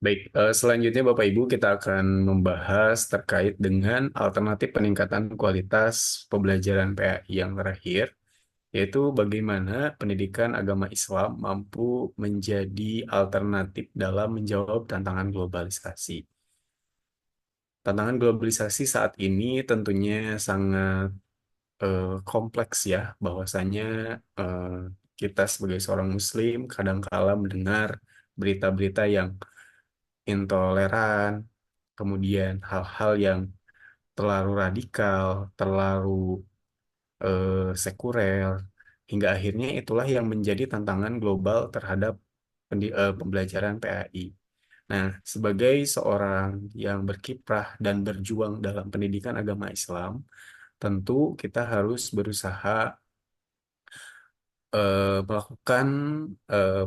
Baik, selanjutnya Bapak Ibu kita akan membahas terkait dengan alternatif peningkatan kualitas pembelajaran PAI yang terakhir, yaitu bagaimana pendidikan agama Islam mampu menjadi alternatif dalam menjawab tantangan globalisasi. Tantangan globalisasi saat ini tentunya sangat kompleks ya, bahwasanya eh, kita sebagai seorang Muslim kadangkala mendengar berita-berita yang intoleran, kemudian hal-hal yang terlalu radikal, terlalu sekuler, hingga akhirnya itulah yang menjadi tantangan global terhadap pembelajaran PAI. Nah, sebagai seorang yang berkiprah dan berjuang dalam pendidikan agama Islam, tentu kita harus berusaha melakukan eh,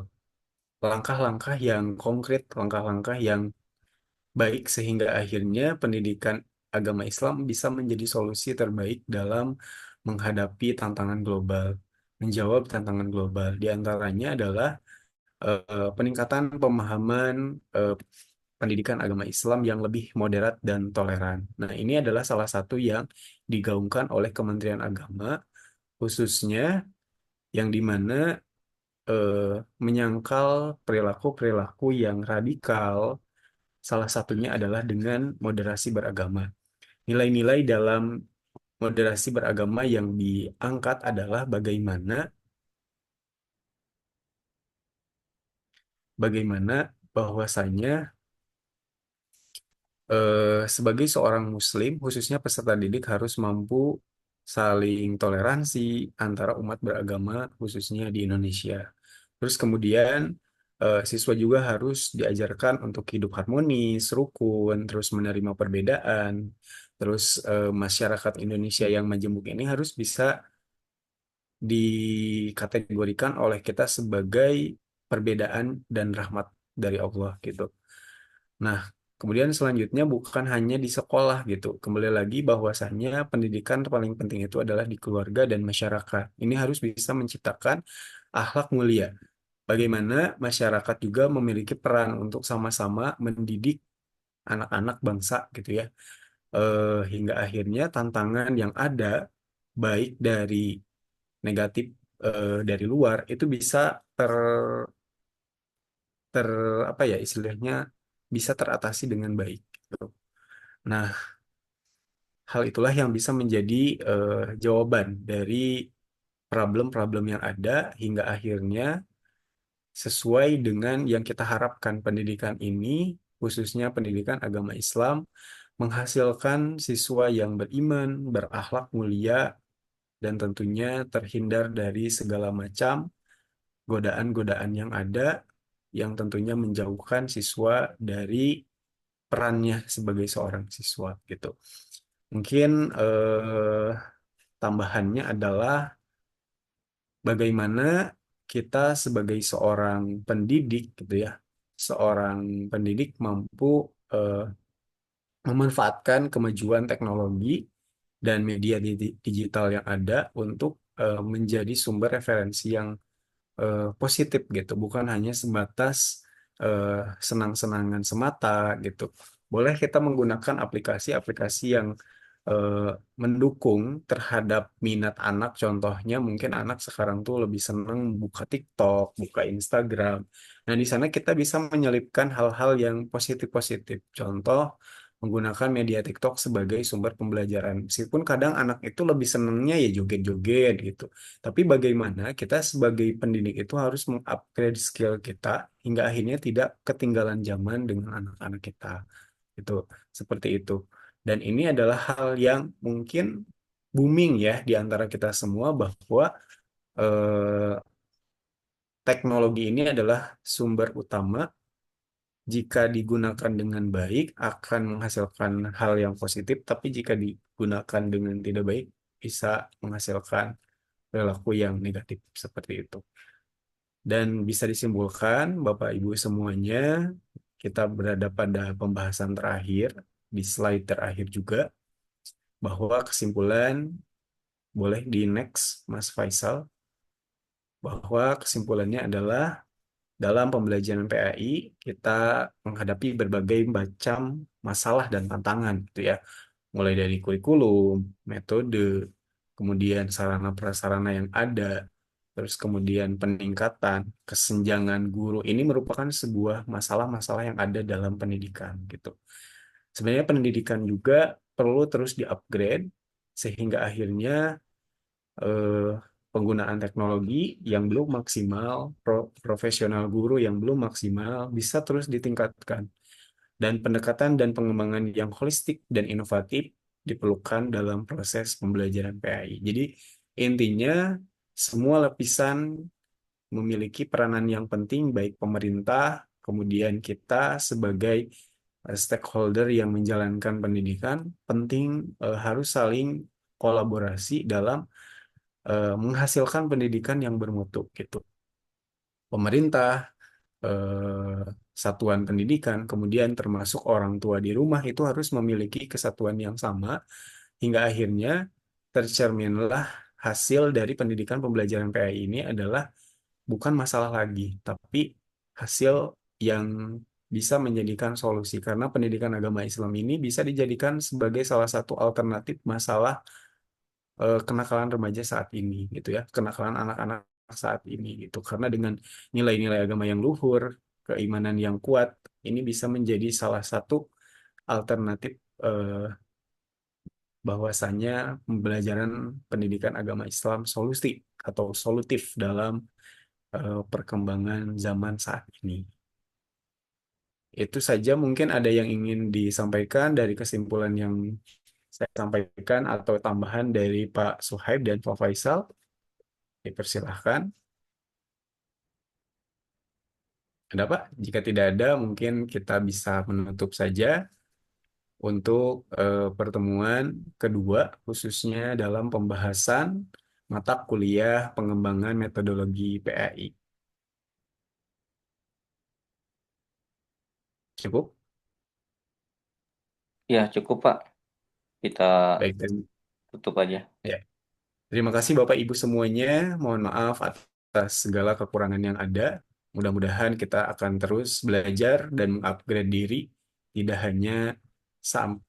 langkah-langkah yang konkret, langkah-langkah yang baik sehingga akhirnya pendidikan agama Islam bisa menjadi solusi terbaik dalam menghadapi tantangan global, menjawab tantangan global. Di antaranya adalah peningkatan pemahaman eh, pendidikan agama Islam yang lebih moderat dan toleran. Nah, ini adalah salah satu yang digaungkan oleh Kementerian Agama, khususnya yang dimana eh, menyangkal perilaku-perilaku yang radikal. Salah satunya adalah dengan moderasi beragama. Nilai-nilai dalam moderasi beragama yang diangkat adalah bagaimana bahwasanya sebagai seorang Muslim, khususnya peserta didik harus mampu saling toleransi antara umat beragama, khususnya di Indonesia. Terus kemudian siswa juga harus diajarkan untuk hidup harmonis, rukun, terus menerima perbedaan. Terus masyarakat Indonesia yang majemuk ini harus bisa dikategorikan oleh kita sebagai perbedaan dan rahmat dari Allah gitu. Nah, kemudian selanjutnya bukan hanya di sekolah gitu. Kembali lagi bahwasannya pendidikan paling penting itu adalah di keluarga dan masyarakat. Ini harus bisa menciptakan akhlak mulia. Bagaimana masyarakat juga memiliki peran untuk sama-sama mendidik anak-anak bangsa gitu ya. Hingga akhirnya tantangan yang ada baik dari negatif dari luar itu bisa ter ter apa ya istilahnya bisa teratasi dengan baik gitu. Nah, hal itulah yang bisa menjadi jawaban dari problem-problem yang ada hingga akhirnya sesuai dengan yang kita harapkan pendidikan ini, khususnya pendidikan agama Islam, menghasilkan siswa yang beriman, berakhlak mulia, dan tentunya terhindar dari segala macam godaan-godaan yang ada, yang tentunya menjauhkan siswa dari perannya sebagai seorang siswa gitu. Mungkin tambahannya adalah bagaimana kita sebagai seorang pendidik gitu ya, seorang pendidik mampu eh, memanfaatkan kemajuan teknologi dan media digital yang ada untuk menjadi sumber referensi yang positif gitu, bukan hanya sebatas eh, senang-senangan semata gitu. Boleh kita menggunakan aplikasi-aplikasi yang eh, mendukung terhadap minat anak. Contohnya mungkin anak sekarang tuh lebih senang buka TikTok, buka Instagram. Nah, di sana kita bisa menyelipkan hal-hal yang positif-positif. Contoh, menggunakan media TikTok sebagai sumber pembelajaran. Meskipun kadang anak itu lebih senangnya ya joget-joget gitu. Tapi bagaimana kita sebagai pendidik itu harus mengupgrade skill kita hingga akhirnya tidak ketinggalan zaman dengan anak-anak kita. Itu seperti itu. Dan ini adalah hal yang mungkin booming ya di antara kita semua bahwa eh, teknologi ini adalah sumber utama jika digunakan dengan baik akan menghasilkan hal yang positif, tapi jika digunakan dengan tidak baik bisa menghasilkan perilaku yang negatif seperti itu. Dan bisa disimpulkan, Bapak Ibu semuanya, kita berada pada pembahasan terakhir, di slide terakhir juga, bahwa kesimpulan, boleh di next, Mas Faisal, bahwa kesimpulannya adalah dalam pembelajaran PAI kita menghadapi berbagai macam masalah dan tantangan gitu ya. Mulai dari kurikulum, metode, kemudian sarana prasarana yang ada, terus kemudian peningkatan, kesenjangan guru. Ini merupakan sebuah masalah-masalah yang ada dalam pendidikan gitu. Sebenarnya pendidikan juga perlu terus di-upgrade sehingga akhirnya eh, penggunaan teknologi yang belum maksimal, profesional guru yang belum maksimal bisa terus ditingkatkan. Dan pendekatan dan pengembangan yang holistik dan inovatif diperlukan dalam proses pembelajaran PAI. Jadi intinya semua lapisan memiliki peranan yang penting, baik pemerintah, kemudian kita sebagai stakeholder yang menjalankan pendidikan, penting harus saling kolaborasi dalam menghasilkan pendidikan yang bermutu gitu. Pemerintah, eh, satuan pendidikan, kemudian termasuk orang tua di rumah itu harus memiliki kesatuan yang sama hingga akhirnya tercerminlah hasil dari pendidikan pembelajaran PAI ini adalah bukan masalah lagi, tapi hasil yang bisa menjadikan solusi karena pendidikan agama Islam ini bisa dijadikan sebagai salah satu alternatif masalah kenakalan remaja saat ini gitu ya, kenakalan anak-anak saat ini gitu. Karena dengan nilai-nilai agama yang luhur, keimanan yang kuat, ini bisa menjadi salah satu alternatif eh, bahwasannya pembelajaran pendidikan agama Islam solusi atau solutif dalam perkembangan zaman saat ini. Itu saja mungkin ada yang ingin disampaikan dari kesimpulan yang saya sampaikan atau tambahan dari Pak Suhaib dan Pak Faisal. Dipersilahkan. Ada Pak? Jika tidak ada, mungkin kita bisa menutup saja untuk pertemuan kedua, khususnya dalam pembahasan mata kuliah pengembangan metodologi PAI. Cukup? Ya, cukup Pak. Kita Baik, tutup aja. ya. Terima kasih Bapak Ibu semuanya. Mohon maaf atas segala kekurangan yang ada. Mudah-mudahan kita akan terus belajar dan mengupgrade diri, tidak hanya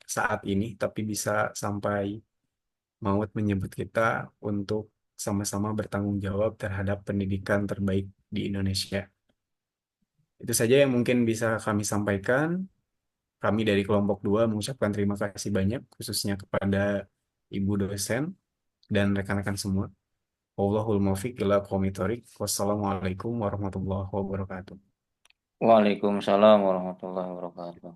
saat ini, tapi bisa sampai maut menyebut kita untuk sama-sama bertanggung jawab terhadap pendidikan terbaik di Indonesia. Itu saja yang mungkin bisa kami sampaikan. Kami dari kelompok 2 mengucapkan terima kasih banyak, khususnya kepada Ibu dosen dan rekan-rekan semua. Wallahul muwaffiq ila aqwamit thoriq. Wassalamualaikum warahmatullahi wabarakatuh. Waalaikumsalam warahmatullahi wabarakatuh.